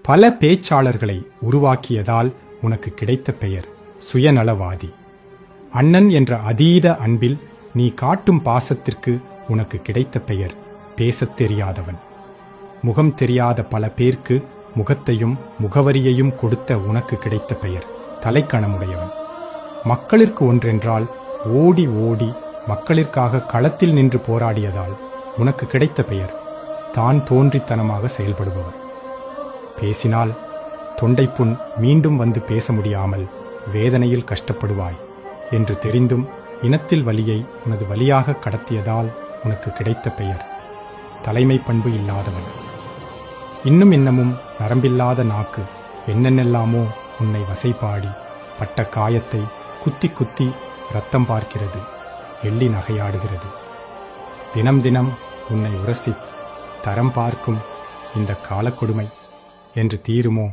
பல பேச்சாளர்களை உருவாக்கியதால் உனக்கு கிடைத்த பெயர் சுயநலவாதி. அண்ணன் என்ற அதீத அன்பில் நீ காட்டும் பாசத்திற்கு உனக்கு கிடைத்த பெயர் பேசத் தெரியாதவன். முகம் தெரியாத பல பேர்க்கு முகத்தையும் முகவரியையும் கொடுத்த உனக்கு கிடைத்த பெயர் தலைக்கணமுடையவன். மக்களிற்கு ஒன்றென்றால் ஓடி ஓடி மக்களிற்காக களத்தில் நின்று போராடியதால் உனக்கு கிடைத்த பெயர் தான் தோன்றித்தனமாக செயல்படுபவர். பேசினால் தொண்டைப்புண் மீண்டும் வந்து பேச முடியாமல் வேதனையில் கஷ்டப்படுவாய் என்று தெரிந்தும் இனத்தில் வலியை உனது வலியாக கடத்தியதால் உனக்கு கிடைத்த பெயர் தலைமை பண்பு இல்லாதவன். இன்னமும் நரம்பில்லாத நாக்கு என்னென்னெல்லாமோ உன்னை வசைபாடி பட்ட காயத்தை குத்தி குத்தி ரத்தம் பார்க்கிறது, எள்ளி நகையாடுகிறது. தினம் தினம் உன்னை உரசி தரம் பார்க்கும் இந்த காலக்கொடுமை என்று தீருமோ